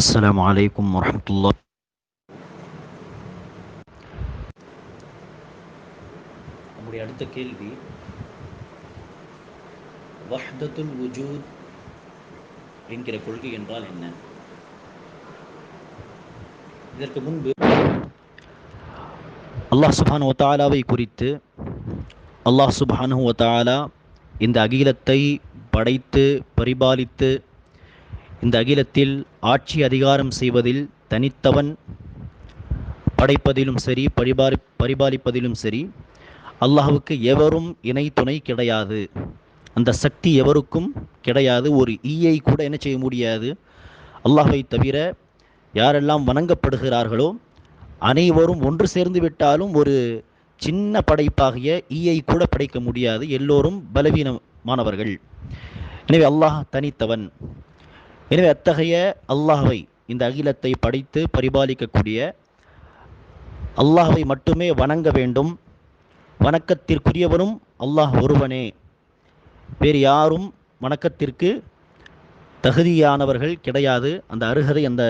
السلام عليكم ورحمة الله. நம்முடைய அடுத்த கேள்வி, வஹ்தத்துல் வுஜூத் என்கிற கொள்கை என்றால் என்ன? இதற்கு முன்பு அல்லாஹ் சுப்ஹானஹு வ தஆலாவை குறித்து அல்லாஹ் சுப்ஹானஹு வ தஆலா இந்த அகிலத்தை படைத்து பரிபாலித்து இந்த அகிலத்தில் ஆட்சி அதிகாரம் செய்வதில் தனித்தவன், படைப்பதிலும் சரி பரிபாலிப்பதிலும் சரி அல்லாஹ்வுக்கு எவரும் இணை துணை கிடையாது. அந்த சக்தி எவருக்கும் கிடையாது. ஒரு ஈயை கூட என்ன செய்ய முடியாது. அல்லாஹ்வை தவிர யாரெல்லாம் வணங்கப்படுகிறார்களோ அனைவரும் ஒன்று சேர்ந்து விட்டாலும் ஒரு சின்ன படைப்பாகிய ஈயை கூட படைக்க முடியாது. எல்லோரும் பலவீனமானவர்கள். எனவே அல்லாஹ் தனித்தவன். எனவே அத்தகைய அல்லாஹ்வை, இந்த அகிலத்தை படைத்து பரிபாலிக்கக்கூடிய அல்லாஹ்வை மட்டுமே வணங்க வேண்டும். வணக்கத்திற்குரியவனும் அல்லாஹ் ஒருவனே. வேறு யாரும் வணக்கத்திற்கு தகுதியானவர்கள் கிடையாது. அந்த அருகதை அந்த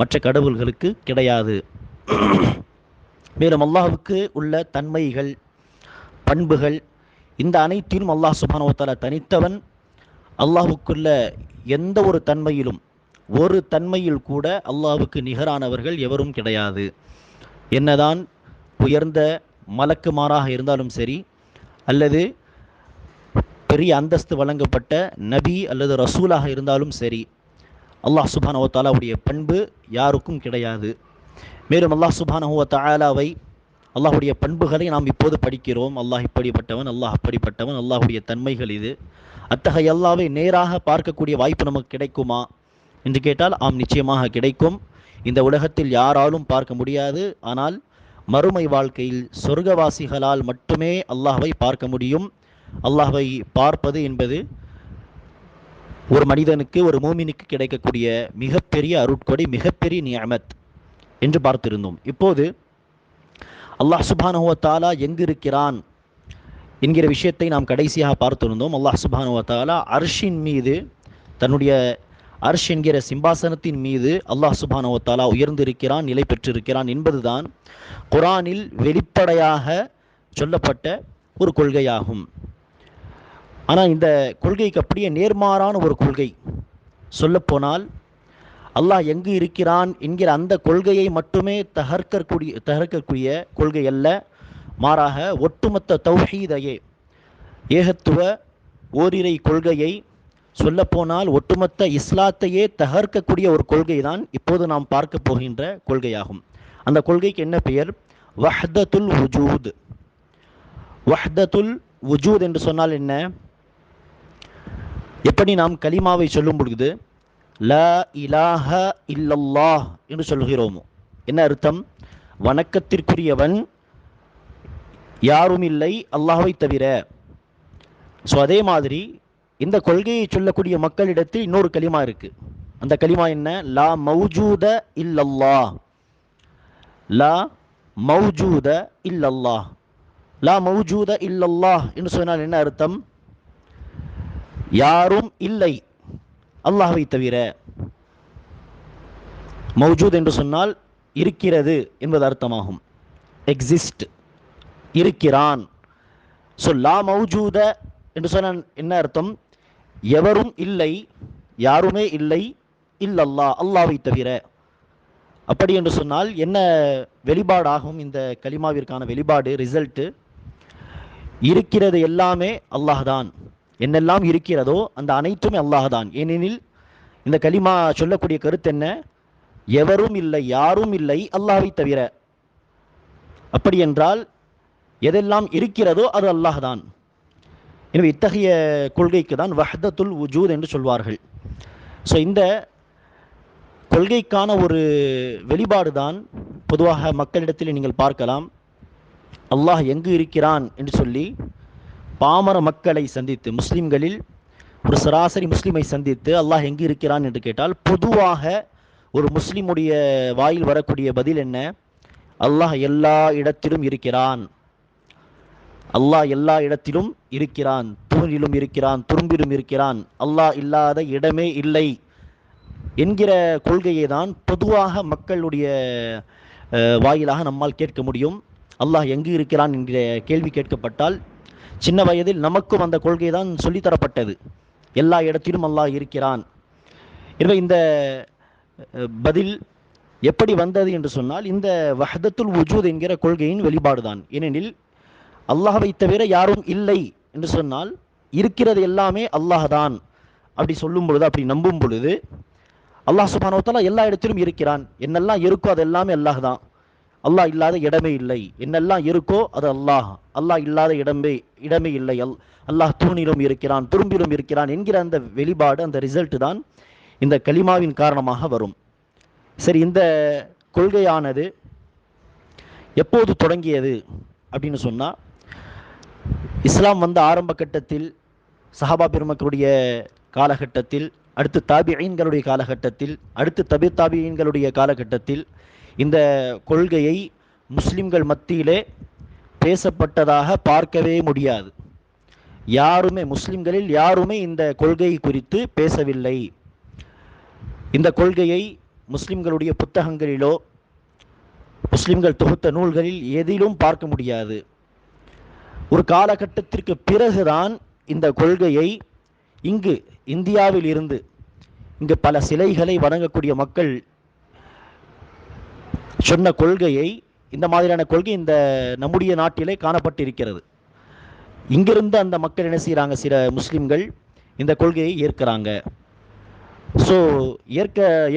மற்ற கடவுள்களுக்கு கிடையாது. மேலும் அல்லாஹ்வுக்கு உள்ள தன்மைகள், பண்புகள், இந்த அனைத்திலும் அல்லாஹ் சுப்ஹானஹு வ தஆலா தனித்தவன். அல்லாஹ்வுக்குள்ள எந்த ஒரு தன்மையிலும், ஒரு தன்மையில் கூட அல்லாஹ்வுக்கு நிகரானவர்கள் எவரும் கிடையாது. என்னதான் உயர்ந்த மலக்குமாராக இருந்தாலும் சரி, அல்லது பெரிய அந்தஸ்து வழங்கப்பட்ட நபி அல்லது ரசூலாக இருந்தாலும் சரி, அல்லாஹ் சுப்ஹானஹு வ தஆலாவுடைய பண்பு யாருக்கும் கிடையாது. மேலும் அல்லாஹ் சுப்ஹானஹு வ தஆலாவை, அல்லாஹ்வுடைய பண்புகளை நாம் இப்போது படிக்கிறோம். அல்லாஹ் இப்படிப்பட்டவன், அல்லாஹ் அப்படிப்பட்டவன், அல்லாஹ்வுடைய தன்மைகள் இது. அத்தகைய அல்லாஹ்வை நேராக பார்க்கக்கூடிய வாய்ப்பு நமக்கு கிடைக்குமா என்று கேட்டால் ஆம், நிச்சயமாக கிடைக்கும். இந்த உலகத்தில் யாராலும் பார்க்க முடியாது. ஆனால் மறுமை வாழ்க்கையில் சொர்க்கவாசிகளால் மட்டுமே அல்லாஹ்வை பார்க்க முடியும். அல்லாஹ்வை பார்ப்பது என்பது ஒரு மனிதனுக்கு, ஒரு மூமினுக்கு கிடைக்கக்கூடிய மிகப்பெரிய அருட்கொடை, மிகப்பெரிய நிஅமத் என்று பார்த்திருந்தோம். இப்போது அல்லாஹ் சுப்ஹானஹு வ தஆலா எங்கு இருக்கிறான் என்கிற விஷயத்தை நாம் கடைசியாக பார்த்திருந்தோம். அல்லாஹ் சுப்ஹானஹு வ தஆலா அர்ஷின் மீது, தன்னுடைய அர்ஷ் என்கிற சிம்பாசனத்தின் மீது அல்லாஹ் சுப்ஹானஹு வ தஆலா உயர்ந்திருக்கிறான், நிலை பெற்றிருக்கிறான் என்பதுதான் குர்ஆனில் வெளிப்படையாக சொல்லப்பட்ட ஒரு கொள்கையாகும். ஆனால் இந்த கொள்கைக்கு அப்படியே நேர்மாறான ஒரு கொள்கை. சொல்லப்போனால் அல்லாஹ் எங்கு இருக்கிறான் என்கிற அந்த கொள்கையை மட்டுமே தகர்க்கக்கூடிய கொள்கை அல்ல. மாறாக ஒட்டுமொத்த தௌஹீதையே, ஏகத்துவ ஓரிரை கொள்கையை, சொல்லப்போனால் ஒட்டுமொத்த இஸ்லாத்தையே தகர்க்கக்கூடிய ஒரு கொள்கை தான் இப்போது நாம் பார்க்க போகின்ற கொள்கையாகும். அந்த கொள்கைக்கு என்ன பெயர்? வஹ்தத்துல் வுஜூத். வஹ்தத்துல் வுஜூத் என்று சொன்னால் என்ன? எப்படி நாம் கலிமாவை சொல்லும் பொழுது லா இலாஹ இல்லல்லாஹ் என்று சொல்கிறோமோ, என்ன அர்த்தம்? வணக்கத்திற்குரியவன் யாரும் இல்லை அல்லாஹ்வை தவிர. ஸோ அதே மாதிரி இந்த கொள்கையை சொல்லக்கூடிய மக்களிடத்தில் இன்னொரு கலிமா இருக்கு. அந்த கலிமா என்ன? லா மௌஜூத இல்லல்லாஹ். லா மௌஜூத இல்லல்லாஹ். லா மௌஜூத இல்லல்லாஹ் என்று சொன்னால் என்ன அர்த்தம்? யாரும் இல்லை அல்லாஹ்வை தவிர. மௌஜூத் என்று சொன்னால் இருக்கிறது என்பது அர்த்தமாகும். எக்ஸிஸ்ட், இருக்கிறான். ஸோ லா மௌஜூத என்று சொன்னால் என்ன அர்த்தம்? எவரும் இல்லை, யாருமே இல்லை, இல்லல்லாஹ், அல்லாஹ்வை தவிர. அப்படி என்று சொன்னால் என்ன வெளிப்பாடாகும்? இந்த கலிமாவிற்கான வெளிப்பாடு, ரிசல்ட்டு, இருக்கிறது எல்லாமே அல்லாஹ் தான். என்னெல்லாம் இருக்கிறதோ அந்த அனைத்துமே அல்லாஹ் தான். ஏனெனில் இந்த கலிமா சொல்லக்கூடிய கருத்து என்ன? எவரும் இல்லை, யாரும் இல்லை அல்லாஹ்வை தவிர. அப்படி என்றால் எதெல்லாம் இருக்கிறதோ அது அல்லாஹ் தான். எனவே இத்தகைய கொள்கைக்கு தான் வஹ்தத்துல் வுஜூத் என்று சொல்வார்கள். ஸோ இந்த கொள்கைக்கான ஒரு வெளிப்பாடு தான் பொதுவாக மக்களிடத்தில் நீங்கள் பார்க்கலாம். அல்லாஹ் எங்கு இருக்கிறான் என்று சொல்லி பாமர மக்களை சந்தித்து, முஸ்லிம்களில் ஒரு சராசரி முஸ்லிமை சந்தித்து அல்லாஹ் எங்கு இருக்கிறான் என்று கேட்டால் பொதுவாக ஒரு முஸ்லிமுடைய வாயில் வரக்கூடிய பதில் என்ன? அல்லாஹ் எல்லா இடத்திலும் இருக்கிறான். அல்லாஹ் எல்லா இடத்திலும் இருக்கிறான், தூணிலும் இருக்கிறான், துரும்பிலும் இருக்கிறான், அல்லாஹ் இல்லாத இடமே இல்லை என்கிற கொள்கையை தான் பொதுவாக மக்களுடைய வாயிலாக நம்மால் கேட்க முடியும். அல்லாஹ் எங்கு இருக்கிறான் என்கிற கேள்வி கேட்கப்பட்டால் சின்ன வயதில் நமக்கும் அந்த கொள்கை தான் சொல்லித்தரப்பட்டது. எல்லா இடத்திலும் அல்லாஹ் இருக்கிறான். எனவே இந்த பதில் எப்படி வந்தது என்று சொன்னால் இந்த வஹ்தத்துல் வுஜூத் என்கிற கொள்கையின் வெளிப்பாடுதான். ஏனெனில் அல்லாஹ்வை தவிர யாரும் இல்லை என்று சொன்னால் இருக்கிறது எல்லாமே அல்லாஹ் தான். அப்படி சொல்லும் பொழுது, அப்படி நம்பும் பொழுது அல்லாஹ் சுப்ஹானஹு வ தஆலா எல்லா இடத்திலும் இருக்கிறான். என்னெல்லாம் இருக்கோ அது எல்லாமே அல்லாஹ் தான். அல்லாஹ் இல்லாத இடமே இல்லை. என்னெல்லாம் இருக்கோ அது அல்லாஹ். அல்லாஹ் இல்லாத இடமே இல்லை. அல்லாஹ் தூணிலும் இருக்கிறான், துரும்பிலும் இருக்கிறான் என்கிற அந்த வெளிப்பாடு, அந்த ரிசல்ட் தான் இந்த கலிமாவின் காரணமாக வரும். சரி, இந்த கொள்கையானது எப்போது தொடங்கியது அப்படின்னு சொன்னால், இஸ்லாம் வந்த ஆரம்ப கட்டத்தில், சஹாபா பெருமக்களுடைய காலகட்டத்தில், அடுத்து தாபிஈன்களுடைய காலகட்டத்தில், அடுத்து தாபிஈன்களுடைய காலகட்டத்தில் இந்த கொள்கையை முஸ்லிம்கள் மத்தியிலே பேசப்பட்டதாக பார்க்கவே முடியாது. யாருமே, முஸ்லிம்களில் யாருமே இந்த கொள்கை குறித்து பேசவில்லை. இந்த கொள்கையை முஸ்லிம்களுடைய புத்தகங்களிலோ முஸ்லிம்கள் தொகுத்த நூல்களில் எதிலும் பார்க்க முடியாது. ஒரு காலகட்டத்திற்கு பிறகுதான் இந்த கொள்கையை இங்கு இந்தியாவில் இருந்து, இங்கு பல சிலைகளை வணங்கக்கூடிய மக்கள் சொன்ன கொள்கையை, இந்த மாதிரியான கொள்கை இந்த நம்முடைய நாட்டிலே காணப்பட்டிருக்கிறது. இங்கிருந்து அந்த மக்கள் என்ன செய்கிறாங்க, சில முஸ்லிம்கள் இந்த கொள்கையை ஏற்கிறாங்க. ஸோ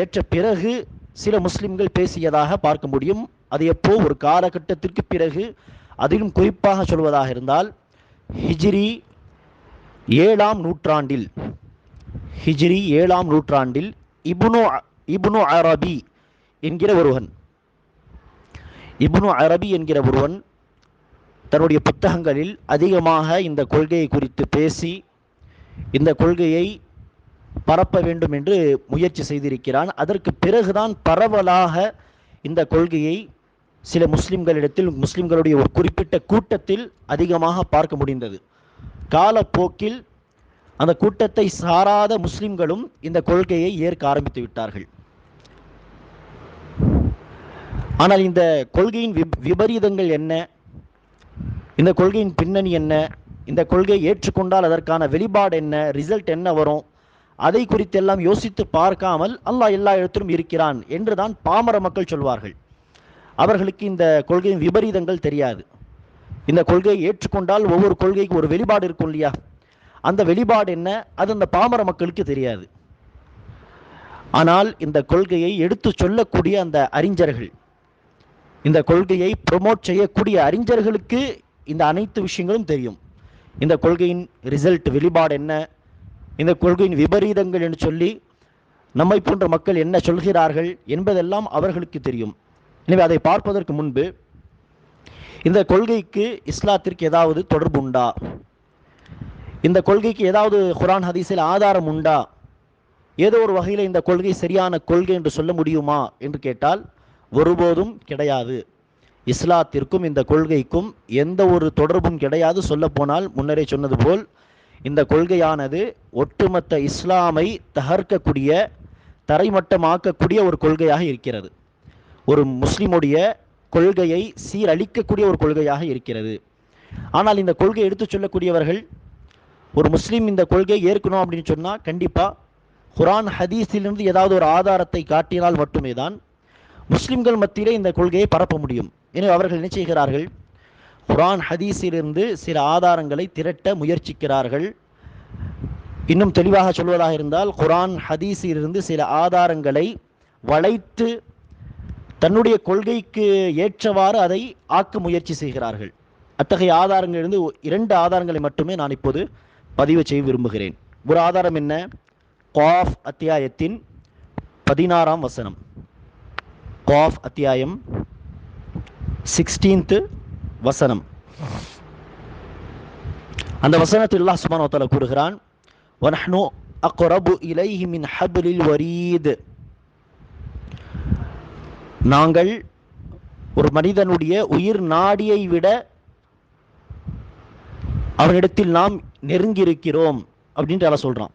ஏற்ற பிறகு சில முஸ்லிம்கள் பேசியதாக பார்க்க முடியும். அது எப்போ, ஒரு காலகட்டத்திற்கு பிறகு. அதிலும் குறிப்பாக சொல்வதாக இருந்தால் ஹிஜ்ரி 7ஆம் நூற்றாண்டில், ஹிஜ்ரி 7ஆம் நூற்றாண்டில் இப்னு அரபி என்கிற ஒருவன் தன்னுடைய புத்தகங்களில் அதிகமாக இந்த கொள்கையை குறித்து பேசி இந்த கொள்கையை பரப்ப வேண்டும் என்று முயற்சி செய்திருக்கிறான். அதற்கு பிறகுதான் பரவலாக இந்த கொள்கையை சில முஸ்லிம்களிடத்தில், முஸ்லிம்களுடைய ஒரு குறிப்பிட்ட கூட்டத்தில் அதிகமாக பார்க்க முடிந்தது. காலப்போக்கில் அந்த கூட்டத்தை சாராத முஸ்லிம்களும் இந்த கொள்கையை ஏற்க ஆரம்பித்து விட்டார்கள். ஆனால் இந்த கொள்கையின் விபரீதங்கள் என்ன, இந்த கொள்கையின் பின்னணி என்ன, இந்த கொள்கையை ஏற்றுக்கொண்டால் அதற்கான வெளிப்பாடு என்ன, ரிசல்ட் என்ன வரும், அதை குறித்தெல்லாம் யோசித்து பார்க்காமல் அல்லாஹ் எல்லா இடத்திலும் இருக்கிறான் என்றுதான் பாமர மக்கள் சொல்வார்கள். அவர்களுக்கு இந்த கொள்கையின் விபரீதங்கள் தெரியாது. இந்த கொள்கையை ஏற்றுக்கொண்டால் ஒவ்வொரு கொள்கைக்கு ஒரு வெளிப்பாடு இருக்கும் இல்லையா, அந்த வெளிப்பாடு என்ன, அது அந்த பாமர மக்களுக்கு தெரியாது. ஆனால் இந்த கொள்கையை எடுத்து சொல்லக்கூடிய அந்த அறிஞர்கள், இந்த கொள்கையை ப்ரொமோட் செய்யக்கூடிய அறிஞர்களுக்கு இந்த அனைத்து விஷயங்களும் தெரியும். இந்த கொள்கையின் ரிசல்ட், வெளிப்பாடு என்ன, இந்த கொள்கையின் விபரீதங்கள் என்று சொல்லி நம்மை போன்ற மக்கள் என்ன சொல்கிறார்கள் என்பதெல்லாம் அவர்களுக்கு தெரியும். எனவே அதை பார்ப்பதற்கு முன்பு இந்த கொள்கைக்கு இஸ்லாத்திற்கு ஏதாவது தொடர்பு உண்டா, இந்த கொள்கைக்கு ஏதாவது குர்ஆன் ஹதீஸில் ஆதாரம் உண்டா, ஏதோ ஒரு வகையில் இந்த கொள்கை சரியான கொள்கை என்று சொல்ல முடியுமா என்று கேட்டால் ஒருபோதும் கிடையாது. இஸ்லாத்திற்கும் இந்த கொள்கைக்கும் எந்த ஒரு தொடர்பும் கிடையாது. சொல்லப்போனால் முன்னரே சொன்னது போல் இந்த கொள்கையானது ஒட்டுமொத்த இஸ்லாமை தகர்க்கக்கூடிய, தரைமட்டமாக்கக்கூடிய ஒரு கொள்கையாக இருக்கிறது. ஒரு முஸ்லிமுடைய கொள்கையை சீரழிக்கக்கூடிய ஒரு கொள்கையாக இருக்கிறது. ஆனால் இந்த கொள்கையை எடுத்து சொல்லக்கூடியவர்கள், ஒரு முஸ்லீம் இந்த கொள்கையை ஏற்கணும் அப்படின்னு சொன்னால் கண்டிப்பாக குர்ஆன் ஹதீஸிலிருந்து ஏதாவது ஒரு ஆதாரத்தை காட்டினால் மட்டுமே தான் முஸ்லிம்கள் மத்தியிலே இந்த கொள்கையை பரப்ப முடியும். எனவே அவர்கள் என்ன செய்கிறார்கள், குர்ஆன் ஹதீஸிலிருந்து சில ஆதாரங்களை திரட்ட முயற்சிக்கிறார்கள். இன்னும் தெளிவாக சொல்வதாக இருந்தால் குர்ஆன் ஹதீஸிலிருந்து சில ஆதாரங்களை வளைத்து தன்னுடைய கொள்கைக்கு ஏற்றவாறு அதை ஆக்க முயற்சி செய்கிறார்கள். அத்தகைய ஆதாரங்களிலிருந்து 2 ஆதாரங்களை மட்டுமே நான் இப்போது பதிவு செய்ய விரும்புகிறேன். ஒரு ஆதாரம் என்ன, காஃப் அத்தியாயத்தின் 16ஆம் வசனம். காஃப் அத்தியாயம் 16th வசனம். அந்த வசனத்தில் அல்லாஹ் சுப்ஹானஹு வ தஆலா கூறுகிறான், வனஹ்னு அக்ரபு இலைஹி மின் ஹப்லில் வரீத். நாங்கள் ஒரு மனிதனுடைய உயிர் நாடியை விட அவனிடத்தில் நாம் நெருங்கி இருக்கிறோம் அப்படின்ட்டு அல்லாஹ் சொல்றான்.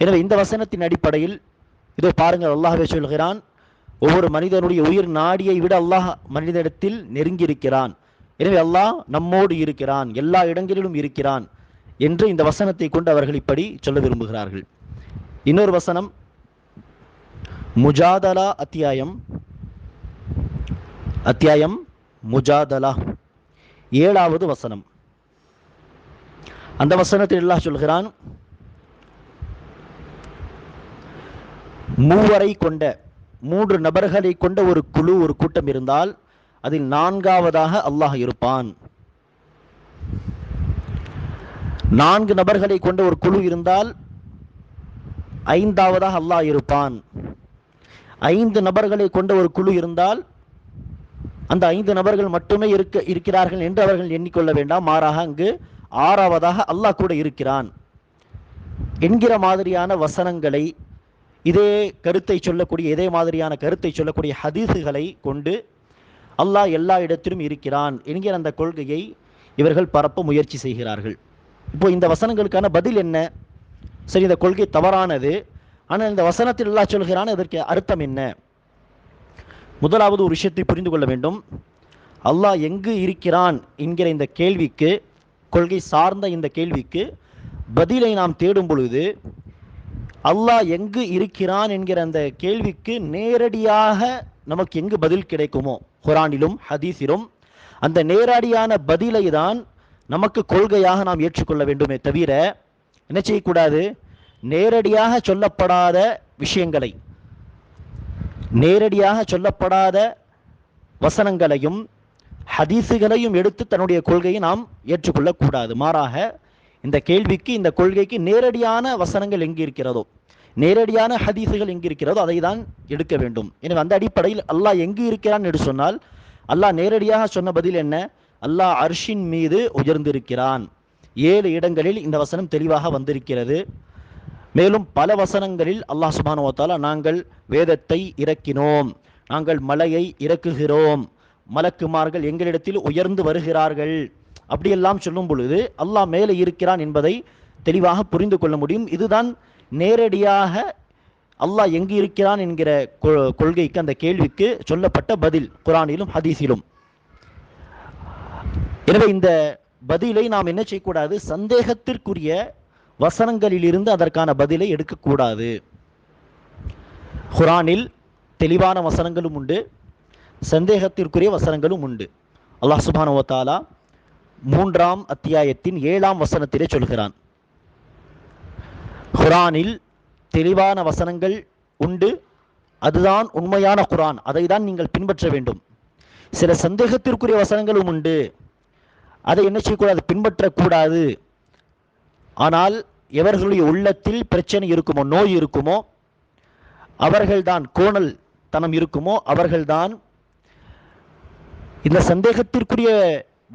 எனவே இந்த வசனத்தின் அடிப்படையில் இதோ பாருங்கள், அல்லாஹ்வே சொல்கிறான், ஒவ்வொரு மனிதனுடைய உயிர் நாடியை விட அல்லாஹ் மனிதனிடத்தில் நெருங்கி இருக்கிறான். எனவே அல்லாஹ் நம்மோடு இருக்கிறான், எல்லா இடங்களிலும் இருக்கிறான் என்று இந்த வசனத்தை கொண்டு அவர்கள் இப்படி சொல்ல விரும்புகிறார்கள். இன்னொரு வசனம் முஜாதலா அத்தியாயம் முஜாதலா 7வது வசனம். அந்த வசனத்தில் அல்லாஹ் சொல்கிறான், மூன்று நபர்களை கொண்ட ஒரு குழு, ஒரு கூட்டம் இருந்தால் அதில் 4வதாக அல்லாஹ் இருப்பான். 4 நபர்களை கொண்ட ஒரு குழு இருந்தால் 5வதாக அல்லாஹ் இருப்பான். 5 நபர்களை கொண்ட ஒரு குழு இருந்தால் அந்த 5 நபர்கள் மட்டுமே இருக்கிறார்கள் என்று அவர்கள் எண்ணிக்கொள்ள வேண்டாம். மாறாக அங்கு 6வதாக அல்லாஹ் கூட இருக்கிறான் என்கிற மாதிரியான வசனங்களை, இதே மாதிரியான கருத்தை சொல்லக்கூடிய ஹதீஸுகளை கொண்டு அல்லாஹ் எல்லா இடத்திலும் இருக்கிறான் என்கிற அந்த கொள்கையை இவர்கள் பரப்ப முயற்சி செய்கிறார்கள். இப்போ இந்த வசனங்களுக்கான பதில் என்ன? சரி, இந்த கொள்கை தவறானது, ஆனால் இந்த வசனத்தில் அல்லாஹ் சொல்கிறான், இதற்கு அர்த்தம் என்ன? முதலாவது ஒரு விஷயத்தை புரிந்து கொள்ள வேண்டும். அல்லாஹ் எங்கு இருக்கிறான் என்கிற இந்த கேள்விக்கு, கொள்கை சார்ந்த இந்த கேள்விக்கு பதிலை நாம் தேடும் பொழுது, அல்லாஹ் எங்கு இருக்கிறான் என்கிற அந்த கேள்விக்கு நேரடியாக நமக்கு எங்கு பதில் கிடைக்குமோ, குர்ஆனிலும் ஹதீஸிலும், அந்த நேரடியான பதிலை தான் நமக்கு கொள்கையாக நாம் ஏற்றுக்கொள்ள வேண்டுமே தவிர என்ன செய்யக்கூடாது, நேரடியாக சொல்லப்படாத விஷயங்களை, நேரடியாக சொல்லப்படாத வசனங்களையும் ஹதீஸுகளையும் எடுத்து தன்னுடைய கொள்கையை நாம் ஏற்றுக்கொள்ளக்கூடாது. மாறாக இந்த கேள்விக்கு, இந்த கொள்கைக்கு நேரடியான வசனங்கள் எங்கு இருக்கிறதோ, நேரடியான ஹதீஸுகள் எங்கு இருக்கிறதோ அதை தான் எடுக்க வேண்டும். எனவே அந்த அடிப்படையில் அல்லாஹ் எங்கு இருக்கிறான் என்று சொன்னால், அல்லாஹ் நேரடியாக சொன்ன பதில் என்ன? அல்லாஹ் அர்ஷின் மீது உயர்ந்திருக்கிறான். 7 இடங்களில் இந்த வசனம் தெளிவாக வந்திருக்கிறது. மேலும் பல வசனங்களில் அல்லாஹ் சுப்ஹானஹு வ தஆலா, நாங்கள் வேதத்தை இறக்கினோம், நாங்கள் மலையை இறக்குகிறோம், மலக்குமார்கள் எங்களிடத்தில் உயர்ந்து வருகிறார்கள், அப்படியெல்லாம் சொல்லும் பொழுது அல்லாஹ் மேலே இருக்கிறான் என்பதை தெளிவாக புரிந்து கொள்ள முடியும். இதுதான் நேரடியாக அல்லாஹ் எங்கு இருக்கிறான் என்கிற கொள்கைக்கு, அந்த கேள்விக்கு சொல்லப்பட்ட பதில் குர்ஆனிலும் ஹதீஸிலும். எனவே இந்த பதிலை நாம் என்ன செய்யக்கூடாது, சந்தேகத்திற்குரிய வசனங்களிலிருந்து அதற்கான பதிலை எடுக்கக்கூடாது. குர்ஆனில் தெளிவான வசனங்களும் உண்டு, சந்தேகத்திற்குரிய வசனங்களும் உண்டு. அல்லாஹ் சுப்ஹானஹு வ தஆலா 3ஆம் அத்தியாயத்தின் 7ஆம் வசனத்திலே சொல்கிறான், குர்ஆனில் தெளிவான வசனங்கள் உண்டு, அதுதான் உண்மையான குர்ஆன், அதை தான் நீங்கள் பின்பற்ற வேண்டும். சில சந்தேகத்திற்குரிய வசனங்களும் உண்டு, அதை என்ன செய்யக்கூடாது, பின்பற்றக்கூடாது. ஆனால் எவர்களுடைய உள்ளத்தில் பிரச்சனை இருக்குமோ, நோய் இருக்குமோ, அவர்கள்தான், கோணல் தனம் இருக்குமோ, அவர்கள்தான் இந்த சந்தேகத்திற்குரிய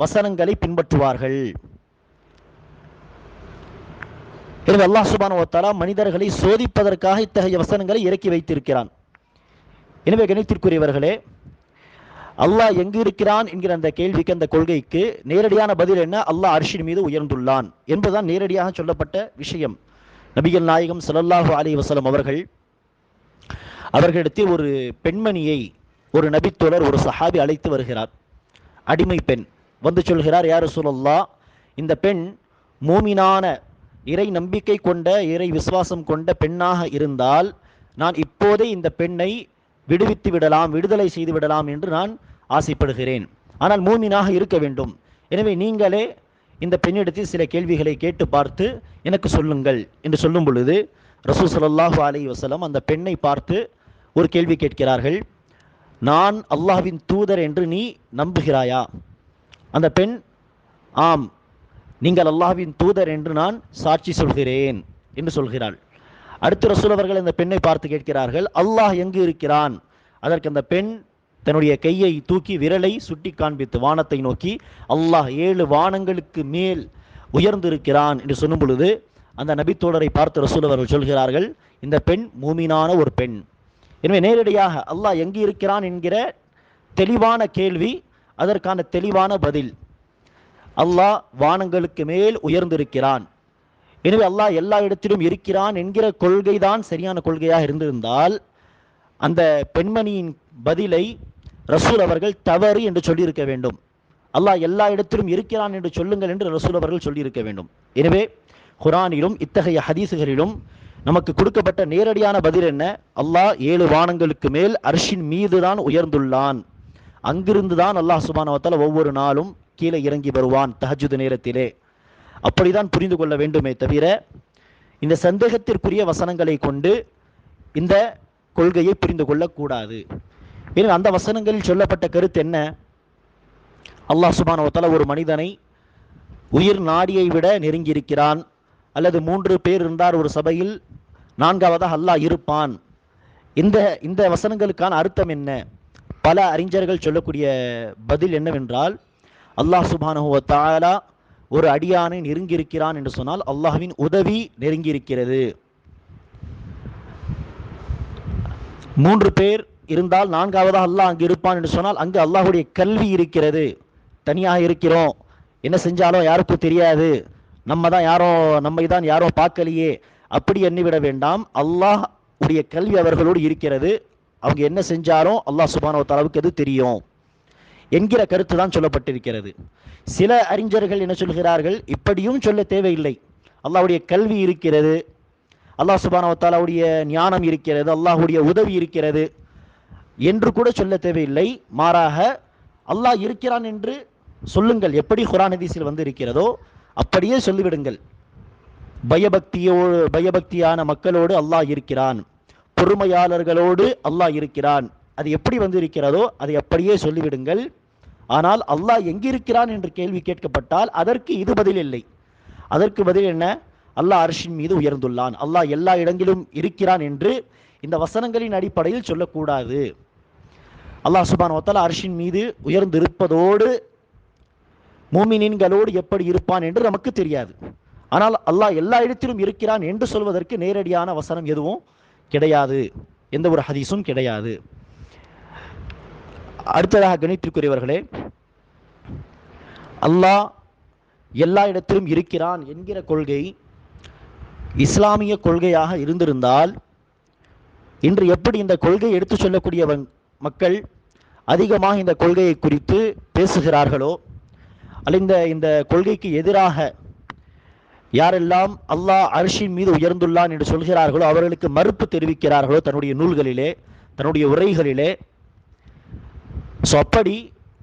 வசனங்களை பின்பற்றுவார்கள். எனவே அல்லாஹ் சுப்ஹானஹு வ தஆலா மனிதர்களை சோதிப்பதற்காக இத்தகைய வசனங்களை இறக்கி வைத்திருக்கிறான். எனவே கணித்திற்குரியவர்களே, அல்லாஹ் எங்கு இருக்கிறான் என்கிற அந்த கேள்விக்கு, அந்த கொள்கைக்கு நேரடியான பதில் என்ன? அல்லாஹ் அர்ஷின் மீது உயர்ந்துள்ளான் என்பதுதான் நேரடியாக சொல்லப்பட்ட விஷயம். நபிகள் நாயகம் ஸல்லல்லாஹு அலைஹி வஸல்லம் அவர்களிடத்தில் ஒரு பெண்மணியை ஒரு நபித்தோழர், ஒரு சஹாபி அழைத்து வருகிறார். அடிமை பெண் வந்து சொல்கிறார், யா ரசூலல்லாஹ், இந்த பெண் மூமினான, இறை நம்பிக்கை கொண்ட, இறை விசுவாசம் கொண்ட பெண்ணாக இருந்தால் நான் இப்போதே இந்த பெண்ணை விடுவித்து விடலாம், விடுதலை செய்து விடலாம் என்று நான் ஆசைப்படுகிறேன். ஆனால் மூமினாக இருக்க வேண்டும். எனவே நீங்களே இந்த பெண்ணிடத்தில் சில கேள்விகளை கேட்டு பார்த்து எனக்கு சொல்லுங்கள் என்று சொல்லும் பொழுது ரசூல் ஸல்லல்லாஹு அலைஹி வஸல்லம் அந்த பெண்ணை பார்த்து ஒரு கேள்வி கேட்கிறார்கள், நான் அல்லாஹ்வின் தூதர் என்று நீ நம்புகிறாயா? அந்த பெண், ஆம், நீங்கள் அல்லாஹ்வின் தூதர் என்று நான் சாட்சி சொல்கிறேன் என்று சொல்கிறாள். அடுத்து ரசூல் அவர்கள் அந்த பெண்ணை பார்த்து கேட்கிறார்கள், அல்லாஹ் எங்கு இருக்கிறான்? அதற்கு அந்த பெண் தன்னுடைய கையை தூக்கி விரலை சுட்டி காண்பித்து வானத்தை நோக்கி, அல்லாஹ் 7 வானங்களுக்கு மேல் உயர்ந்திருக்கிறான் என்று சொல்லும் பொழுது அந்த நபித்தோழரை பார்த்து ரசூல் அவர்கள் சொல்கிறார்கள், இந்த பெண் மூமினான ஒரு பெண். எனவே நேரடியாக அல்லாஹ் எங்கு இருக்கிறான் என்கிற தெளிவான கேள்வி, அதற்கான தெளிவான பதில், அல்லாஹ் வானங்களுக்கு மேல் உயர்ந்திருக்கிறான். எனவே அல்லாஹ் எல்லா இடத்திலும் இருக்கிறான் என்கிற கொள்கைதான் சரியான கொள்கையாக இருந்திருந்தால் அந்த பெண்மணியின் பதிலை ரசூல் அவர்கள் தவறு என்று சொல்லியிருக்க வேண்டும். அல்லாஹ் எல்லா இடத்திலும் இருக்கிறான் என்று சொல்லுங்கள் என்று ரசூல் அவர்கள் சொல்லியிருக்க வேண்டும். எனவே குர்ஆனிலும் இத்தகைய ஹதீசுகளிலும் நமக்கு கொடுக்கப்பட்ட நேரடியான பதில் என்ன? அல்லாஹ் 7 வானங்களுக்கு மேல் அர்ஷின் மீதுதான் உயர்ந்துள்ளான். அங்கிருந்துதான் அல்லாஹ் சுப்ஹானஹு வ தஆலா ஒவ்வொரு நாளும் கீழே இறங்கி வருவான் தஹஜ்ஜுத் நேரத்திலே. அப்படிதான் புரிந்து கொள்ள வேண்டுமே தவிர இந்த சந்தேகத்திற்குரிய வசனங்களை கொண்டு இந்த கொள்கையை புரிந்து கொள்ளக்கூடாது. எனவே அந்த வசனங்களில் சொல்லப்பட்ட கருத்து என்ன? அல்லாஹ் சுப்ஹானஹு வ தஆலா ஒரு மனிதனை உயிர் நாடியை விட நெருங்கி இருக்கிறான், அல்லது 3 பேர் இருந்தார் ஒரு சபையில், 4வதாக அல்லாஹ் இருப்பான். இந்த வசனங்களுக்கான அர்த்தம் என்ன? பல அறிஞர்கள் சொல்லக்கூடிய பதில் என்னவென்றால், அல்லாஹ் சுப்ஹானஹு வ தஆலா ஒரு அடியானை நெருங்கி இருக்கிறான் என்று சொன்னால் அல்லாஹ்வின் உதவி நெருங்கி இருக்கிறது. 3 பேர் இருந்தால் 4வதாக அல்லாஹ் அங்கு இருப்பான் என்று சொன்னால் அங்கு அல்லாஹ்வுடைய கல்வி இருக்கிறது. தனியாக இருக்கிறோம், என்ன செஞ்சாலும் யாருக்கும் தெரியாது, நம்மை தான் யாரும் பார்க்கலையே, அப்படி எண்ணிவிட வேண்டாம். அல்லாஹ் உடைய கல்வி அவர்களோடு இருக்கிறது. அவங்க என்ன செஞ்சாலும் அல்லாஹ் சுப்ஹானஹு வ தஆலாவுக்கு அது தெரியும் என்கிற கருத்து தான் சொல்லப்பட்டிருக்கிறது. சில அறிஞர்கள் என்ன சொல்கிறார்கள்? இப்படியும் சொல்ல தேவையில்லை, அல்லாஹ்வுடைய கல்வி இருக்கிறது, அல்லாஹ் சுப்ஹானஹு வ தஆலாவுடைய ஞானம் இருக்கிறது, அல்லாஹ்வுடைய உதவி இருக்கிறது என்று கூட சொல்ல தேவையில்லை. மாறாக அல்லாஹ் இருக்கிறான் என்று சொல்லுங்கள். எப்படி குர்ஆன் ஹதீஸில் வந்து இருக்கிறதோ அப்படியே சொல்லிவிடுங்கள். பயபக்தியான மக்களோடு அல்லாஹ் இருக்கிறான், பொறுமையாளர்களோடு அல்லாஹ் இருக்கிறான். அது எப்படி வந்து இருக்கிறதோ அதை அப்படியே சொல்லிவிடுங்கள். ஆனால் அல்லாஹ் எங்கிருக்கிறான் என்று கேள்வி கேட்கப்பட்டால் அதற்கு இது பதில் இல்லை. அதற்கு பதில் என்ன? அல்லாஹ் அர்ஷின் மீது உயர்ந்துள்ளான், அல்லாஹ் எல்லா இடங்களிலும் இருக்கிறான் என்று இந்த வசனங்களின் அடிப்படையில் சொல்லக்கூடாது. அல்லாஹ் சுப்ஹானஹு வ தஆலா அர்ஷின் மீது உயர்ந்திருப்பதோடு மூமினீன்களோடு எப்படி இருப்பான் என்று நமக்கு தெரியாது. ஆனால் அல்லாஹ் எல்லா இடத்திலும் இருக்கிறான் என்று சொல்வதற்கு நேரடியான வசனம் எதுவும் கிடையாது, எந்த ஒரு ஹதீஸும் கிடையாது. அடுத்ததாக கணித்திற்குரியவர்களே, அல்லாஹ் எல்லா இடத்திலும் இருக்கிறான் என்கிற கொள்கை இஸ்லாமிய கொள்கையாக இருந்திருந்தால் இன்று எப்படி இந்த கொள்கையை எடுத்து சொல்லக்கூடிய மக்கள் அதிகமாக இந்த கொள்கையை குறித்து பேசுகிறார்களோ, அல்ல இந்த கொள்கைக்கு எதிராக யாரெல்லாம் அல்லாஹ் அர்ஷின் மீது உயர்ந்துள்ளான் என்று சொல்கிறார்களோ அவர்களுக்கு மறுப்பு தெரிவிக்கிறார்களோ தன்னுடைய நூல்களிலே, தன்னுடைய உரைகளிலே, அப்படி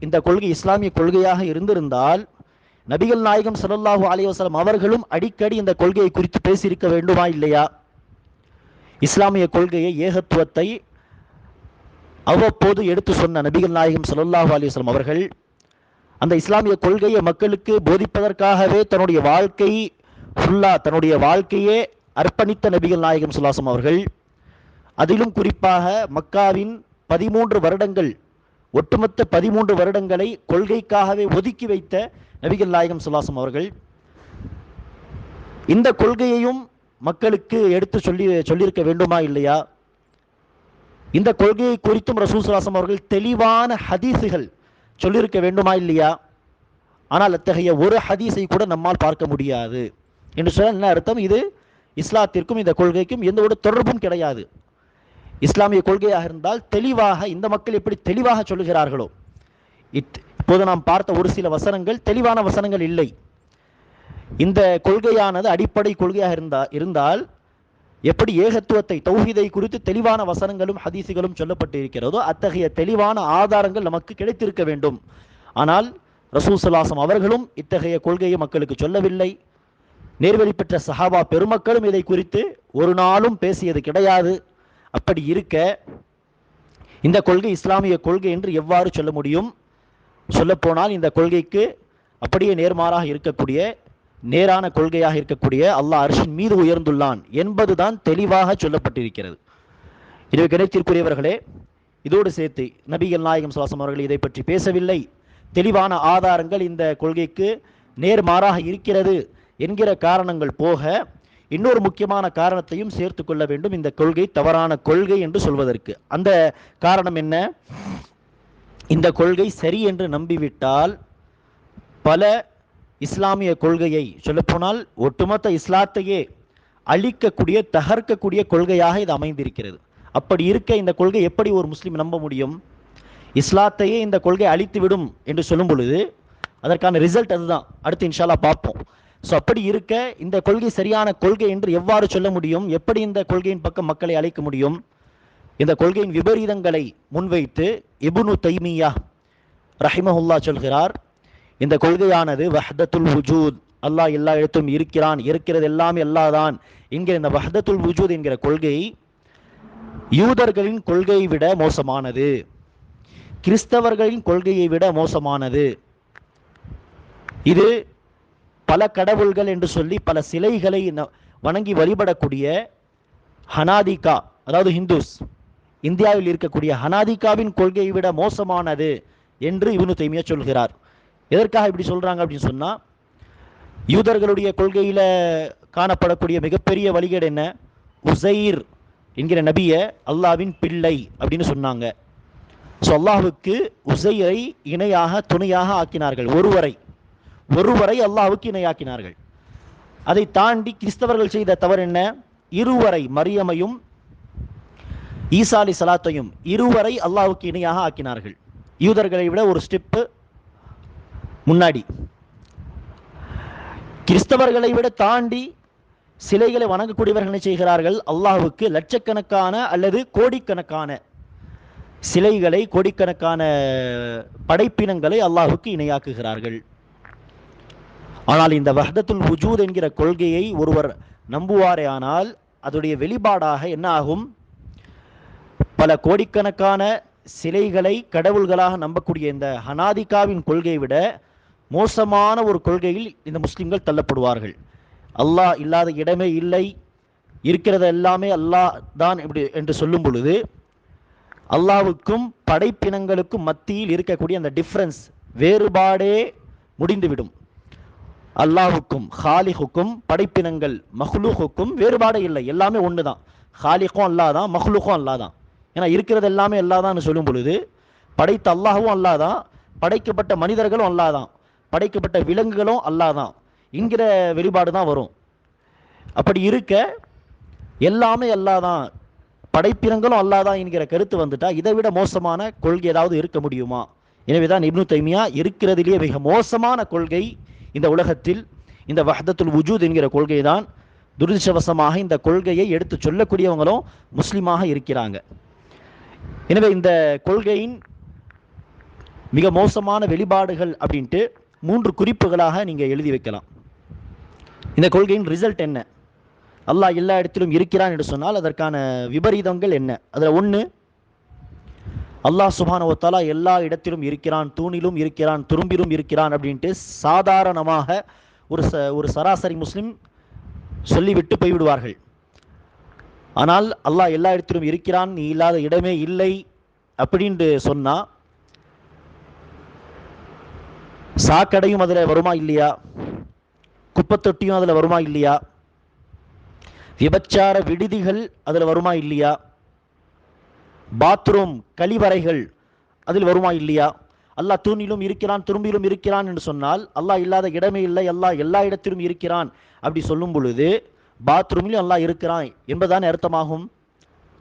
இந்த கொள்கை இஸ்லாமிய கொள்கையாக இருந்திருந்தால் நபிகள் நாயகம் ஸல்லல்லாஹு அலைஹி வஸல்லம் அவர்களும் அடிக்கடி இந்த கொள்கையை குறித்து பேசியிருக்க வேண்டுமா இல்லையா? இஸ்லாமிய கொள்கையை, ஏகத்துவத்தை அவ்வப்போது எடுத்து சொன்ன நபிகள் நாயகம் ஸல்லல்லாஹு அலைஹி வஸல்லம் அவர்கள் அந்த இஸ்லாமிய கொள்கையை மக்களுக்கு போதிப்பதற்காகவே தன்னுடைய வாழ்க்கையே அர்ப்பணித்த நபிகள் நாயகம் ஸல்லல்லாஹு அலைஹி வஸல்லம் அவர்கள், அதிலும் குறிப்பாக மக்காவின் 13 வருடங்கள், ஒட்டுமொத்த 13 வருடங்களை கொள்கைக்காகவே ஒதுக்கி வைத்த நபிகள் நாயகம் ஸல்லல்லாஹு அலைஹி வஸல்லம் அவர்கள் இந்த கொள்கையையும் மக்களுக்கு எடுத்து சொல்லியிருக்க வேண்டுமா இல்லையா? இந்த கொள்கையை குறித்தும் ரசூல் ஸல்லல்லாஹு அலைஹி வஸல்லம் அவர்கள் தெளிவான ஹதீஸுகள் சொல்லியிருக்க வேண்டுமா இல்லையா? ஆனால் அத்தகைய ஒரு ஹதீஸை கூட நம்மால் பார்க்க முடியாது என்று சொன்னால் என்ன அர்த்தம்? இது இஸ்லாத்திற்கும் இந்த கொள்கைக்கும் எந்த ஒரு தொடர்பும் கிடையாது. இஸ்லாமிய கொள்கையாக இருந்தால் தெளிவாக இந்த மக்கள் எப்படி தெளிவாக சொல்லுகிறார்களோ, இப்போது நாம் பார்த்த ஒரு சில வசனங்கள் தெளிவான வசனங்கள் இல்லை. இந்த கொள்கையானது அடிப்படை கொள்கையாக இருந்தால் எப்படி ஏகத்துவத்தை, தௌஹீதை குறித்து தெளிவான வசனங்களும் ஹதீஸுகளும் சொல்லப்பட்டு இருக்கிறதோ அத்தகைய தெளிவான ஆதாரங்கள் நமக்கு கிடைத்திருக்க வேண்டும். ஆனால் ரசூல் ஸல்லல்லாஹு அலைஹி வஸல்லம் அவர்களும் இத்தகைய கொள்கையை மக்களுக்கு சொல்லவில்லை. நேர்வழி பெற்ற சஹாபா பெருமக்களும் இதை குறித்து ஒரு நாளும் பேசியது கிடையாது. அப்படி இருக்க இந்த கொள்கை இஸ்லாமிய கொள்கை என்று எவ்வாறு சொல்ல முடியும்? சொல்லப்போனால் இந்த கொள்கைக்கு அப்படியே நேர்மாறாக இருக்கக்கூடிய, நேரான கொள்கையாக இருக்கக்கூடிய அல்லாஹ் அர்ஷின் மீது உயர்ந்துள்ளான் என்பதுதான் தெளிவாக சொல்லப்பட்டிருக்கிறது. இது கிடைத்திற்குரியவர்களே, இதோடு சேர்த்து நபிகள் நாயகம் ஸல்லல்லாஹு அலைஹி வஸல்லம் அவர்கள் இதை பற்றி பேசவில்லை, தெளிவான ஆதாரங்கள் இந்த கொள்கைக்கு நேர்மாறாக இருக்கிறது என்கிற காரணங்கள் போக இன்னொரு முக்கியமான காரணத்தையும் சேர்த்து கொள்ள வேண்டும் இந்த கொள்கை தவறான கொள்கை என்று சொல்வதற்கு. அந்த காரணம் என்ன? இந்த கொள்கை சரி என்று நம்பிவிட்டால் பல இஸ்லாமிய கொள்கையை, சொல்லப்போனால் ஒட்டுமொத்த இஸ்லாத்தையே அழிக்கக்கூடிய, தகர்க்கக்கூடிய கொள்கையாக இது அமைந்திருக்கிறது. அப்படி இருக்க இந்த கொள்கை எப்படி ஒரு முஸ்லீம் நம்ப முடியும்? இஸ்லாத்தையே இந்த கொள்கை அழித்து விடும் என்று சொல்லும் பொழுது அதற்கான ரிசல்ட் அதுதான். அடுத்து இன்ஷால்லா பார்ப்போம். ஸோ அப்படி இருக்க இந்த கொள்கை சரியான கொள்கை என்று எவ்வாறு சொல்ல முடியும்? எப்படி இந்த கொள்கையின் பக்கம் மக்களை அழைக்க முடியும்? இந்த கொள்கையின் விபரீதங்களை முன்வைத்து இப்னு தைமியா ரஹிமஹுல்லா சொல்கிறார், இந்த கொள்கையானது வஹ்தத்துல் வுஜூத், அல்லாஹ் எல்லா இடத்திலும் இருக்கிறான், இருக்கிறது எல்லாமே அல்லாஹ் தான் என்கிற இந்த வஹ்தத்துல் வுஜூத் என்கிற கொள்கை யூதர்களின் கொள்கையை விட மோசமானது, கிறிஸ்தவர்களின் கொள்கையை விட மோசமானது. இது பல கடவுள்கள் என்று சொல்லி பல சிலைகளை வணங்கி வழிபடக்கூடிய ஹனாதிகா, அதாவது ஹிந்துஸ், இந்தியாவில் இருக்கக்கூடிய ஹனாதிகாவின் கொள்கையை விட மோசமானது என்று இப்னு தைமியா சொல்கிறார். எதற்காக இப்படி சொல்றாங்க அப்படின்னு சொன்னா, யூதர்களுடைய கொள்கையில காணப்படக்கூடிய மிகப்பெரிய வழிகேடு என்ன? உசைர் என்கிற நபிய அல்லாவின் பிள்ளை அப்படின்னு சொன்னாங்க. ஸோ அல்லாஹுக்கு உசைரை இணையாக துணையாக ஆக்கினார்கள். ஒருவரை அல்லாஹுக்கு இணையாக்கினார்கள். அதை தாண்டி கிறிஸ்தவர்கள் செய்த தவறு என்ன? இருவரை, மரியமையும் ஈசா அலி சலாத்தையும் இருவரை அல்லாஹுக்கு இணையாக ஆக்கினார்கள். யூதர்களை விட ஒரு ஸ்டெப்பு முன்னாடி. கிறிஸ்தவர்களை விட தாண்டி சிலைகளை வணங்கக்கூடியவர்கள் என்ன செய்கிறார்கள்? அல்லாஹுக்கு லட்சக்கணக்கான அல்லது கோடிக்கணக்கான சிலைகளை, கோடிக்கணக்கான படைப்பினங்களை அல்லாஹுக்கு இணையாக்குகிறார்கள். ஆனால் இந்த வஹ்தத்துல் வுஜூத் என்கிற கொள்கையை ஒருவர் நம்புவாரே ஆனால் அதோடைய வெளிப்பாடாக என்ன ஆகும்? பல கோடிக்கணக்கான சிலைகளை கடவுள்களாக நம்பக்கூடிய இந்த ஹனாதிகாவின் கொள்கையை விட மோசமான ஒரு கொள்கையில் இந்த முஸ்லிம்கள் தள்ளப்படுவார்கள். அல்லாஹ் இல்லாத இடமே இல்லை, இருக்கிறது எல்லாமே அல்லாஹ் தான் இப்படி என்று சொல்லும் பொழுது அல்லாஹ்வுக்கும் படைப்பினங்களுக்கும் மத்தியில் இருக்கக்கூடிய அந்த டிஃப்ரென்ஸ், வேறுபாடே முடிந்துவிடும். அல்லாஹுக்கும் ஹாலிஹுக்கும் படைப்பினங்கள் மஹ்லூஹுக்கும் வேறுபாடே இல்லை, எல்லாமே ஒன்று தான். ஹாலிக்கும் அல்லாஹ் தான், மஹ்லூக்கும் அல்லாஹ் தான். ஏன்னா இருக்கிறது எல்லாமே அல்லாஹ் தான் சொல்லும் பொழுது படைத்த அல்லாஹும் அல்லாஹ் தான், படைக்கப்பட்ட மனிதர்களும் அல்லாஹ் தான், படைக்கப்பட்ட விலங்குகளும் அல்லாஹ் தான் என்கிற வெளிப்பாடு தான் வரும். அப்படி இருக்க எல்லாமே அல்லாஹ் தான், படைப்பினங்களும் அல்லாஹ் தான் என்கிற கருத்து வந்துட்டா இதை விட மோசமான கொள்கை ஏதாவது இருக்க முடியுமா? எனவே தான் இப்னு தைமியா இருக்கிறதிலேயே மிக மோசமான கொள்கை இந்த உலகத்தில் இந்த வஹ்தத்துல் வுஜூத் என்கிற கொள்கை தான். துரதிர்ஷ்டவசமாக இந்த கொள்கையை எடுத்து சொல்லக்கூடியவங்களும் முஸ்லீமாக இருக்கிறாங்க. எனவே இந்த கொள்கையின் மிக மோசமான வெளிப்பாடுகள் அப்படின்ட்டு 3 குறிப்புகளாக நீங்கள் எழுதி வைக்கலாம். இந்த கொள்கையின் ரிசல்ட் என்ன? அல்லாஹ் எல்லா இடத்திலும் இருக்கிறான் என்று சொன்னால் அதற்கான விபரீதங்கள் என்ன? அதில் 1, அல்லாஹ் சுப்ஹானஹு வ தஆலா எல்லா இடத்திலும் இருக்கிறான், தூணிலும் இருக்கிறான், துரும்பிலும் இருக்கிறான் அப்படின்ட்டு சாதாரணமாக ஒரு சராசரி முஸ்லிம் சொல்லிவிட்டு போய்விடுவார்கள். ஆனால் அல்லாஹ் எல்லா இடத்திலும் இருக்கிறான், நீ இல்லாத இடமே இல்லை அப்படின்ட்டு சொன்னா சாக்கடையும் அதில் வருமா இல்லையா? குப்பத்தொட்டியும் அதில் வருமா இல்லையா? விபச்சார விடுதிகள் அதில் வருமா இல்லையா? பாத்ரூம், கழிவறைகள் அதில் வருமா இல்லையா? அல்லாஹ் தூணிலும் இருக்கிறான், துரும்பிலும் இருக்கிறான் என்று சொன்னால் அல்லாஹ் இல்லாத இடமே இல்லை, அல்லாஹ் எல்லா இடத்திலும் இருக்கிறான் அப்படி சொல்லும் பொழுது பாத்ரூமிலும் அல்லாஹ் இருக்கிறான் என்பதுதான் அர்த்தமாகும்.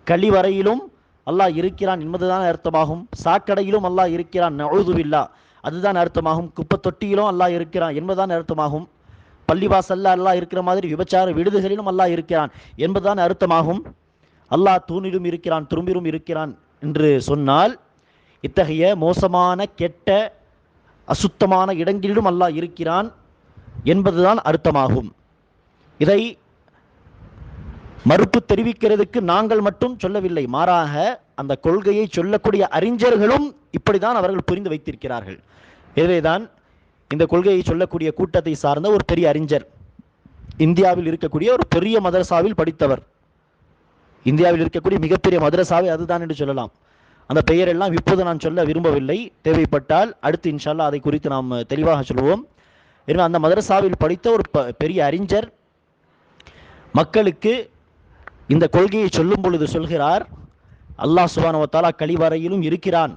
கழிவறையிலும் அல்லாஹ் இருக்கிறான் என்பதுதான் அர்த்தமாகும். சாக்கடையிலும் அல்லாஹ் இருக்கிறான், நஊது பில்லாஹ், அதுதான் அர்த்தமாகும். குப்பை தொட்டியிலும் அல்லாஹ் இருக்கிறான் என்பதுதான் அர்த்தமாகும். பள்ளிவாசல்ல அல்லாஹ் இருக்கிற மாதிரி விபச்சார விடுதிகளிலும் அல்லாஹ் இருக்கிறான் என்பதுதான் அர்த்தமாகும். அல்லாஹ் தூணிலும் இருக்கிறான், துரும்பிலும் இருக்கிறான் என்று சொன்னால் இத்தகைய மோசமான, கெட்ட, அசுத்தமான இடங்களிலும் அல்லாஹ் இருக்கிறான் என்பதுதான் அர்த்தமாகும். இதை மறுப்பு தெரிவிக்கிறதுக்கு நாங்கள் மட்டும் சொல்லவில்லை, மாறாக அந்த கொள்கையை சொல்லக்கூடிய அறிஞர்களும் இப்படிதான் அவர்கள் புரிந்து வைத்திருக்கிறார்கள். எனவேதான் இந்த கொள்கையை சொல்லக்கூடிய கூட்டத்தை சார்ந்த ஒரு பெரிய அறிஞர், இந்தியாவில் இருக்கக்கூடிய ஒரு பெரிய மதரசாவில் படித்தவர், இந்தியாவில் இருக்கக்கூடிய மிகப்பெரிய மதரசாவை அதுதான் என்று சொல்லலாம். அந்த பெயரெல்லாம் இப்போது நான் சொல்ல விரும்பவில்லை, தேவைப்பட்டால் அடுத்து இன்ஷா அல்லாஹ் அதை குறித்து நாம் தெளிவாக சொல்வோம். எனவே அந்த மதரசாவில் படித்த ஒரு பெரிய அறிஞர் மக்களுக்கு இந்த கொள்கையை சொல்லும் பொழுது சொல்கிறார், அல்லாஹ் சுப்ஹானஹு வ தஆலா கழிவறையிலும் இருக்கிறான்,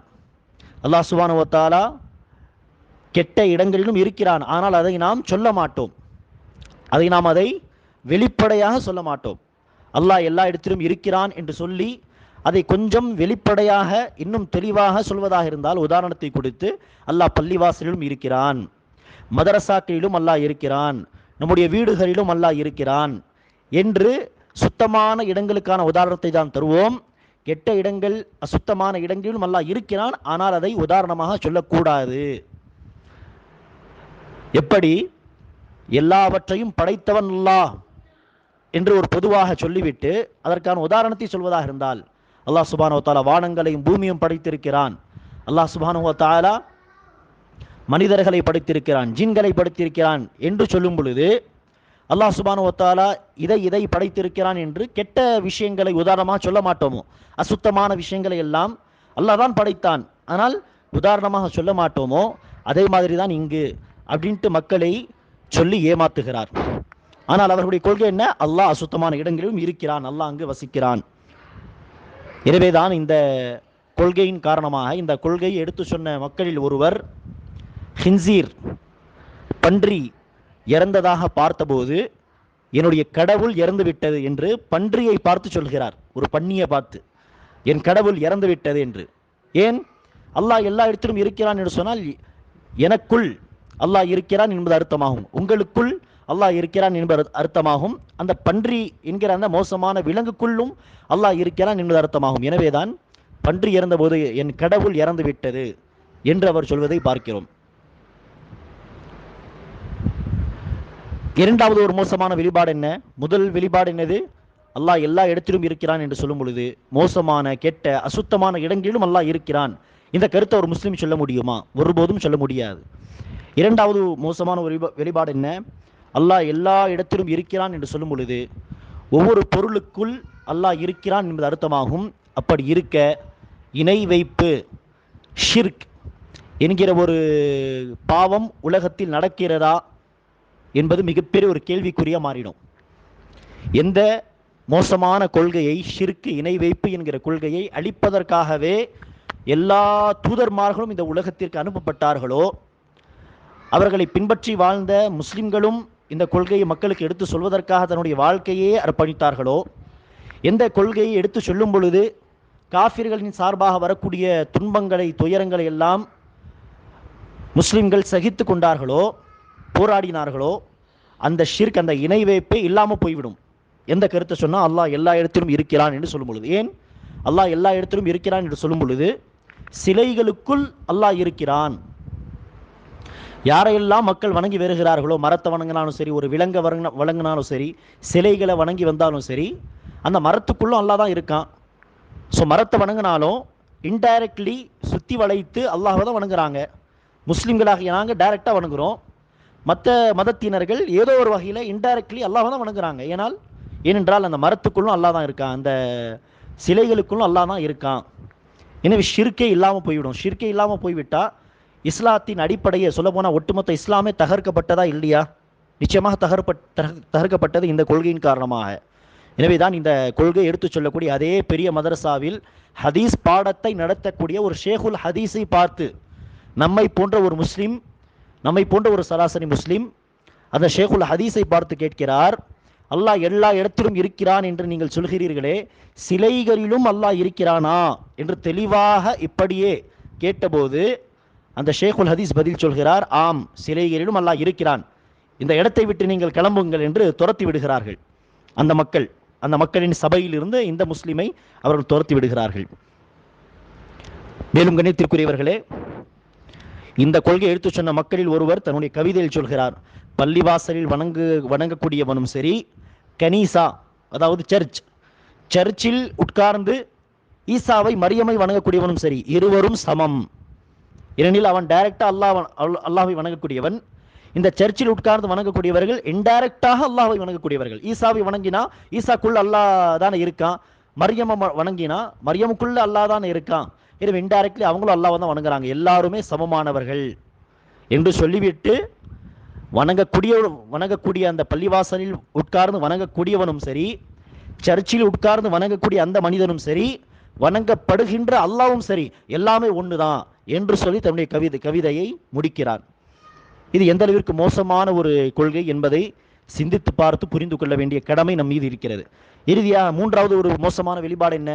அல்லாஹ் சுப்ஹானஹு வ தஆலா கெட்ட இடங்களிலும் இருக்கிறான், ஆனால் அதை நாம் சொல்ல மாட்டோம், அதை வெளிப்படையாக சொல்ல மாட்டோம். அல்லாஹ் எல்லா இடத்திலும் இருக்கிறான் என்று சொல்லி அதை கொஞ்சம் வெளிப்படையாக இன்னும் தெளிவாக சொல்வதாக இருந்தால், உதாரணத்தை கொடுத்து அல்லாஹ் பள்ளிவாசலிலும் இருக்கிறான், மதரசாக்களிலும் அல்லாஹ் இருக்கிறான், நம்முடைய வீடுகளிலும் அல்லாஹ் இருக்கிறான் என்று சுத்தமான இடங்களுக்கான உதாரணத்தை தான் தருவோம். கெட்ட இடங்கள், அசுத்தமான இடங்களிலும் அல்லாஹ் இருக்கிறான், ஆனால் அதை உதாரணமாக சொல்லக்கூடாது. எப்படி எல்லாவற்றையும் படைத்தவன் அல்லாஹ் என்று ஒரு பொதுவாக சொல்லிவிட்டு அதற்கான உதாரணத்தை சொல்வதாக இருந்தால், அல்லாஹ் சுப்ஹானஹு வ தஆலா வானங்களையும் பூமியும் படைத்திருக்கிறான், அல்லாஹ் சுப்ஹானஹு வ தஆலா மனிதர்களை படைத்திருக்கிறான், ஜின்களை படைத்திருக்கிறான் என்று சொல்லும் பொழுது, அல்லாஹ் சுப்ஹானஹு வ தஆலா இதை படைத்திருக்கிறான் என்று கெட்ட விஷயங்களை உதாரணமாக சொல்ல மாட்டோமோ? அசுத்தமான விஷயங்களை எல்லாம் அல்லாஹ் தான் படைத்தான், ஆனால் உதாரணமாக சொல்ல மாட்டோமோ? அதே மாதிரி தான் இங்கு அப்படின்ட்டு மக்களை சொல்லி ஏமாத்துகிறார். ஆனால் அவர்களுடைய கொள்கை என்ன? அல்லாஹ் அசுத்தமான இடங்களிலும் இருக்கிறான், அல்லாஹ் அங்கு வசிக்கிறான். எனவேதான் இந்த கொள்கையின் காரணமாக இந்த கொள்கையை எடுத்து சொன்ன மக்களில் ஒருவர் ஹின்சீர், பன்றி இறந்ததாக பார்த்தபோது என்னுடைய கடவுள் இறந்து விட்டது என்று பன்றியை பார்த்து சொல்கிறார். ஒரு பன்னியை பார்த்து என் கடவுள் இறந்து விட்டது என்று. ஏன்? அல்லாஹ் எல்லா இடத்திலும் இருக்கிறான் என்று சொன்னால் எனக்குள் அல்லாஹ் இருக்கிறான் என்பது அர்த்தமாகும், உங்களுக்குள் அல்லாஹ் இருக்கிறான் என்பது அர்த்தமாகும், அந்த பன்றி என்கிற அந்த மோசமான விலங்குக்குள்ளும் அல்லாஹ் இருக்கிறான் என்பது அர்த்தமாகும். எனவேதான் பன்றி இறந்தபோது என் கடவுள் இறந்து விட்டது என்று அவர் சொல்வதை பார்க்கிறோம். இரண்டாவது ஒரு மோசமான வெளிப்பாடு என்ன? முதல் வெளிப்பாடு என்னது? அல்லாஹ் எல்லா இடத்திலும் இருக்கிறான் என்று சொல்லும் பொழுது மோசமான, கெட்ட, அசுத்தமான இடங்களிலும் அல்லாஹ் இருக்கிறான். இந்த கருத்தை ஒரு முஸ்லீம் சொல்ல முடியுமா? ஒருபோதும் சொல்ல முடியாது. இரண்டாவது மோசமான ஒரு வெளிப்பாடு என்ன? அல்லாஹ் எல்லா இடத்திலும் இருக்கிறான் என்று சொல்லும் பொழுது ஒவ்வொரு பொருளுக்குள் அல்லாஹ் இருக்கிறான் என்பது அர்த்தமாகும். அப்படி இருக்க இணை வைப்பு, ஷிர்க் என்கிற ஒரு பாவம் உலகத்தில் நடக்கிறதா என்பது மிகப்பெரிய ஒரு கேள்விக்குறியா மாறிடும். எந்த மோசமான கொள்கையை, ஷிர்க், இணை வைப்பு என்கிற கொள்கையை அழிப்பதற்காகவே எல்லா தூதர்மார்களும் இந்த உலகத்திற்கு அனுப்பப்பட்டார்களோ, அவர்களை பின்பற்றி வாழ்ந்த முஸ்லிம்களும் இந்த கொள்கையை மக்களுக்கு எடுத்து சொல்வதற்காக தன்னுடைய வாழ்க்கையே அர்ப்பணித்தார்களோ, எந்த கொள்கையை எடுத்து சொல்லும் பொழுது காஃபிர்களின் சார்பாக வரக்கூடிய துன்பங்களை, துயரங்களை எல்லாம் முஸ்லிம்கள் சகித்து கொண்டார்களோ, போராடினார்களோ, அந்த ஷிர்க், அந்த இணை வைப்பே இல்லாமல் போய்விடும். எந்த கருத்தை சொன்னால் அல்லாஹ் எல்லா இடத்திலும் இருக்கிறான் என்று சொல்லும் பொழுது, ஏன் அல்லாஹ் எல்லா இடத்திலும் இருக்கிறான் என்று சொல்லும் பொழுது சிலைகளுக்குள் அல்லாஹ் இருக்கிறான். யாரையெல்லாம் மக்கள் வணங்கி வருகிறார்களோ, மரத்தை வணங்கினாலும் சரி, ஒரு விலங்கை வணங்கினாலும் சரி, சிலைகளை வணங்கி வந்தாலும் சரி, அந்த மரத்துக்குள்ளும் அல்லாஹ் தான் இருக்கான். ஸோ மரத்தை வணங்கினாலும் இன்டைரக்ட்லி சுற்றி வளைத்து அல்லாஹ்வை தான் வணங்குறாங்க. முஸ்லீம்களாகிய நாங்கள் டைரெக்டாக வணங்குகிறோம். மற்ற மதத்தினர்கள் ஏதோ ஒரு வகையில் இன்டைரக்ட்லி அல்லாஹ்வை தான் வணங்குறாங்க. ஏனென்றால் அந்த மரத்துக்குள்ளும் அல்லாஹ் தான் இருக்கான், அந்த சிலைகளுக்குள்ளும் அல்லாஹ் தான் இருக்கான். எனவே ஷிர்கே இல்லாமல் போய்விடும். ஷிர்கே இல்லாமல் போய்விட்டால் இஸ்லாத்தின் அடிப்படையை சொல்லப்போனால் ஒட்டுமொத்த இஸ்லாமே தகர்க்கப்பட்டதா இல்லையா? நிச்சயமாக தகர்க்கப்பட்டது இந்த கொள்கையின் காரணமாக. எனவே தான் இந்த கொள்கை எடுத்து சொல்லக்கூடிய அதே பெரிய மதரசாவில் ஹதீஸ் பாடத்தை நடத்தக்கூடிய ஒரு ஷேகுல் ஹதீஸை பார்த்து நம்மை போன்ற ஒரு முஸ்லீம், நம்மை போன்ற ஒரு சராசரி முஸ்லீம் அந்த ஷேகுல் ஹதீஸை பார்த்து கேட்கிறார், அல்லாஹ் எல்லா இடத்திலும் இருக்கிறான் என்று நீங்கள் சொல்கிறீர்களே, சிலைகளிலும் அல்லாஹ் இருக்கிறானா என்று தெளிவாக இப்படியே கேட்டபோது அந்த ஷேகுல் ஹதீஸ் பதில் சொல்கிறார், ஆம், சிலைகளிலும் அல்லாஹ் இருக்கிறான், இந்த இடத்தை விட்டு நீங்கள் கிளம்புங்கள் என்று துரத்தி விடுகிறார்கள். அந்த மக்களின் சபையிலிருந்து இந்த முஸ்லிமை அவர்கள் துரத்தி விடுகிறார்கள். மேலும் கண்ணியத்திற்குரியவர்களே, இந்த கொள்கை எடுத்து சொன்ன மக்களில் ஒருவர் தன்னுடைய கவிதையில் சொல்கிறார், பள்ளிவாசலில் வணங்கக்கூடியவனும் சரி, கனீசா அதாவது சர்ச்சில் உட்கார்ந்து ஈசாவை, மரியமை வணங்கக்கூடியவனும் சரி, இருவரும் சமம். ஏனெனில் அவன் டைரக்டா அல்லாஹ்வை வணங்கக்கூடியவன், இந்த சர்ச்சில் உட்கார்ந்து வணங்கக்கூடியவர்கள் இன்டைரக்டாக அல்லாஹ்வை வணங்கக்கூடியவர்கள். ஈசாவை வணங்கினா ஈசாக்குள்ள அல்லாஹ் தானே இருக்கான், மரியமை வணங்கினா மரியமுக்குள்ள அல்லாஹ் தானே இருக்கான், எனவே இன்டைரக்ட்லி அவங்களும் அல்லாஹ்வை தான் வணங்குறாங்க, எல்லாருமே சமமானவர்கள் என்று சொல்லிவிட்டு வணங்கக்கூடிய அந்த பள்ளிவாசலில் உட்கார்ந்து வணங்கக்கூடியவனும் சரி, சர்ச்சில் உட்கார்ந்து வணங்கக்கூடிய அந்த மனிதனும் சரி, வணங்கப்படுகின்ற அல்லாஹ்வும் சரி, எல்லாமே ஒன்று தான் என்று சொல்லி தன்னுடைய கவிதையை முடிக்கிறார். இது எந்த அளவிற்கு மோசமான ஒரு கொள்கை என்பதை சிந்தித்து பார்த்து புரிந்து கொள்ள வேண்டிய கடமை நம் மீது இருக்கிறது. இறுதியாக மூன்றாவது ஒரு மோசமான வெளிப்பாடு என்ன?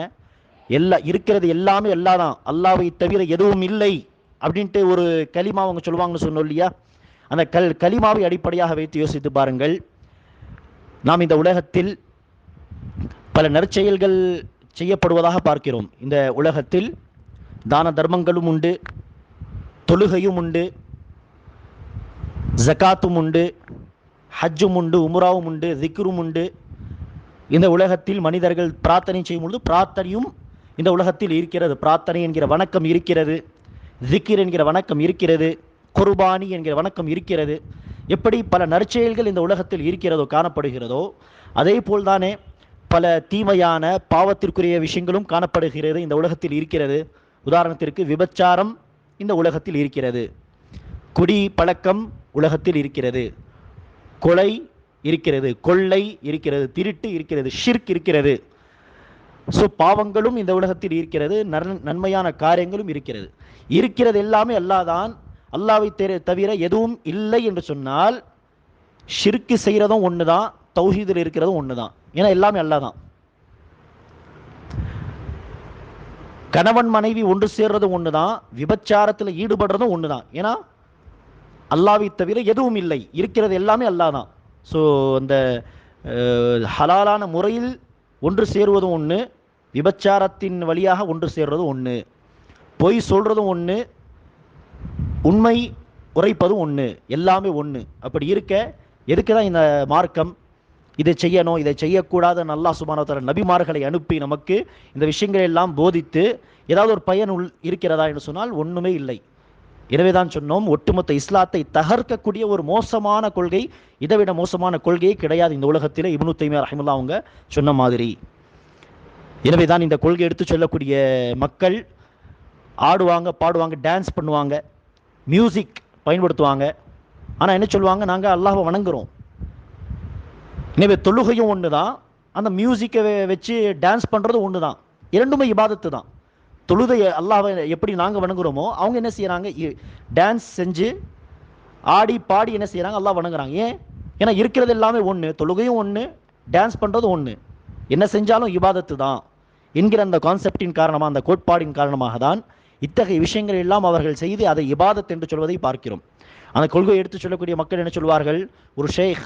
இருக்கிறது எல்லாமே அல்லா தான், அல்லாவை தவிர எதுவும் இல்லை அப்படின்ட்டு ஒரு கலிமா அவங்க சொல்லுவாங்கன்னு சொன்னோம் இல்லையா? அந்த கலிமாவை அடிப்படையாக வைத்து யோசித்து பாருங்கள். நாம் இந்த உலகத்தில் பல நற்செயல்கள் செய்யப்படுவதாக பார்க்கிறோம். இந்த உலகத்தில் தான தர்மங்களும் உண்டு, தொழுகையும் உண்டு, ஜகாத்தும் உண்டு, ஹஜ்ஜும் உண்டு, உம்ராவும் உண்டு, திக்ரும் உண்டு. இந்த உலகத்தில் மனிதர்கள் பிரார்த்தனை செய்யும் பொழுது பிரார்த்தனையும் இந்த உலகத்தில் இருக்கிறது. பிரார்த்தனை என்கிற வணக்கம் இருக்கிறது, திக்ர் என்கிற வணக்கம் இருக்கிறது, குர்பானி என்கிற வணக்கம் இருக்கிறது. எப்படி பல நற்செயல்கள் இந்த உலகத்தில் இருக்கிறதோ, காணப்படுகிறதோ, அதே போல்தானே பல தீமையான பாவத்திற்குரிய விஷயங்களும் காணப்படுகிறது, இந்த உலகத்தில் இருக்கிறது. உதாரணத்திற்கு விபச்சாரம் இந்த உலகத்தில் இருக்கிறது, குடி பழக்கம் உலகத்தில் இருக்கிறது, கொலை இருக்கிறது, கொள்ளை இருக்கிறது, திருட்டு இருக்கிறது, ஷிர்க் இருக்கிறது. ஸோ பாவங்களும் இந்த உலகத்தில் இருக்கிறது, நன்மையான காரியங்களும் இருக்கிறது. இருக்கிறது எல்லாமே அல்லாதான், அல்லாவை தவிர எதுவும் இல்லை என்று சொன்னால் ஷிர்க்கு செய்கிறதும் ஒன்று தான், தௌஹீதில் இருக்கிறதும் ஒன்று தான். ஏன்னா எல்லாமே அல்லாதான். கணவன் மனைவி ஒன்று சேர்றதும் ஒன்று தான், விபச்சாரத்தில் ஈடுபடுறதும் ஒன்று தான். ஏன்னா அல்லாவை தவிர எதுவும் இல்லை, இருக்கிறது எல்லாமே அல்லாதான். ஸோ அந்த ஹலாலான முறையில் ஒன்று சேருவதும் ஒன்று, விபச்சாரத்தின் வழியாக ஒன்று சேர்றதும் ஒன்று, பொய் சொல்கிறதும் ஒன்று, உண்மை உரைப்பதும் ஒன்று, எல்லாமே ஒன்று. அப்படி இருக்க எதுக்கு தான் இந்த மார்க்கம் இதை செய்யணும், இதை செய்யக்கூடாதுன்னு அல்லாஹ் சுப்ஹானஹு வ தஆலா நபிமார்களை அனுப்பி நமக்கு இந்த விஷயங்களை எல்லாம் போதித்து ஏதாவது ஒரு பயன் இருக்கிறதா என்று சொன்னால் ஒன்றுமே இல்லை. எனவே தான் சொன்னோம், ஒட்டுமொத்த இஸ்லாத்தை தகர்க்கக்கூடிய ஒரு மோசமான கொள்கை, இதைவிட மோசமான கொள்கையே கிடையாது இந்த உலகத்தில். இப்னு தைமியா ரஹிமத்துல்லாஹ் அவங்க சொன்ன மாதிரி. எனவே தான் இந்த கொள்கை எடுத்து சொல்லக்கூடிய மக்கள் ஆடுவாங்க, பாடுவாங்க, டான்ஸ் பண்ணுவாங்க, மியூசிக் பயன்படுத்துவாங்க. ஆனால் என்ன சொல்லுவாங்க, நாங்கள் அல்லாஹ்வை வணங்குறோம். எனவே தொழுகையும் ஒன்று தான், அந்த மியூசிக்கை வச்சு டான்ஸ் பண்ணுறது ஒன்று தான், இரண்டுமே இபாதத்து தான். தொழுதையை அல்லாஹ்வை எப்படி நாங்கள் வணங்குறோமோ அவங்க என்ன செய்கிறாங்க, டான்ஸ் செஞ்சு ஆடி பாடி என்ன செய்கிறாங்க, அல்லாஹ் வணங்குறாங்க. ஏன்? ஏன்னா இருக்கிறது எல்லாமே ஒன்று, தொழுகையும் ஒன்று, டான்ஸ் பண்ணுறது ஒன்று, என்ன செஞ்சாலும் இபாதத்து தான் என்கிற அந்த கான்செப்டின் காரணமாக, அந்த கோட்பாடின் காரணமாக தான் இத்தகைய விஷயங்கள் எல்லாம் அவர்கள் செய்து அதை இபாதத் என்று சொல்வதை பார்க்கிறோம். அந்த கொள்கையை எடுத்து சொல்லக்கூடிய மக்கள் என்ன சொல்வார்கள், ஒரு ஷேக்,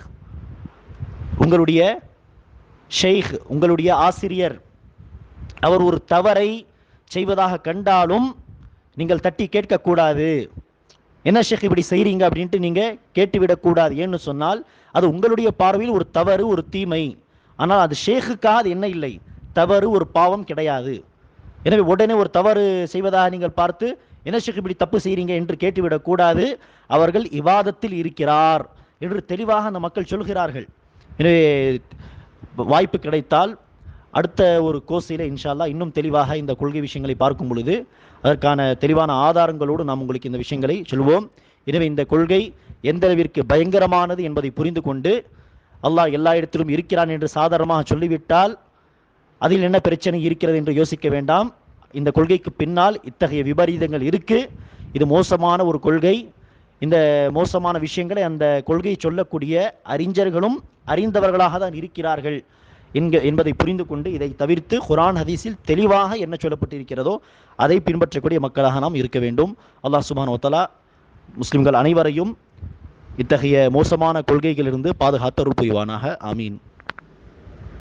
உங்களுடைய ஷேக், உங்களுடைய ஆசிரியர், அவர் ஒரு தவறை செய்வதாக கண்டாலும் நீங்கள் தட்டி கேட்கக்கூடாது. என்ன ஷேக் இப்படி செய்கிறீங்க அப்படின்ட்டு நீங்கள் கேட்டுவிடக்கூடாது. ஏன்னு சொன்னால் அது உங்களுடைய பார்வையில் ஒரு தவறு, ஒரு தீமை. ஆனால் அது ஷேக்குக்காக அது என்ன இல்லை, தவறு, ஒரு பாவம் கிடையாது. எனவே உடனே ஒரு தவறு செய்வதாக நீங்கள் பார்த்து என்ன ஷேக் இப்படி தப்பு செய்கிறீங்க என்று கேட்டுவிடக்கூடாது. அவர்கள் இபாதத்தில் இருக்கிறார் என்று தெளிவாக அந்த மக்கள் சொல்கிறார்கள். எனவே வாய்ப்பு கிடைத்தால் அடுத்த ஒரு கோர்ஸில் இன்ஷா அல்லாஹ் இன்னும் தெளிவாக இந்த கொள்கை விஷயங்களை பார்க்கும் பொழுது அதற்கான தெளிவான ஆதாரங்களோடு நாம் உங்களுக்கு இந்த விஷயங்களை சொல்வோம். எனவே இந்த கொள்கை எந்த அளவிற்கு பயங்கரமானது என்பதை புரிந்து கொண்டு, அல்லாஹ் எல்லா இடத்திலும் இருக்கிறான் என்று சாதாரணமாக சொல்லிவிட்டால் அதில் என்ன பிரச்சனை இருக்கிறது என்று யோசிக்க வேண்டாம். இந்த கொள்கைக்கு பின்னால் இத்தகைய விபரீதங்கள் இருக்கு, இது மோசமான ஒரு கொள்கை. இந்த மோசமான விஷயங்களை அந்த கொள்கையை சொல்லக்கூடிய அறிஞர்களும் அறிந்தவர்களாக தான் இருக்கிறார்கள் என்பதை புரிந்து கொண்டு இதை தவிர்த்து குர்ஆன் ஹதீஸில் தெளிவாக என்ன சொல்லப்பட்டிருக்கிறதோ அதை பின்பற்றக்கூடிய மக்களாக நாம் இருக்க வேண்டும். அல்லாஹ் சுப்ஹானஹு வ தஆலா முஸ்லிம்கள் அனைவரையும் இத்தகைய மோசமான கொள்கைகளிலிருந்து பாதுகாத்து அருள் புரிவானாக. ஆமீன்.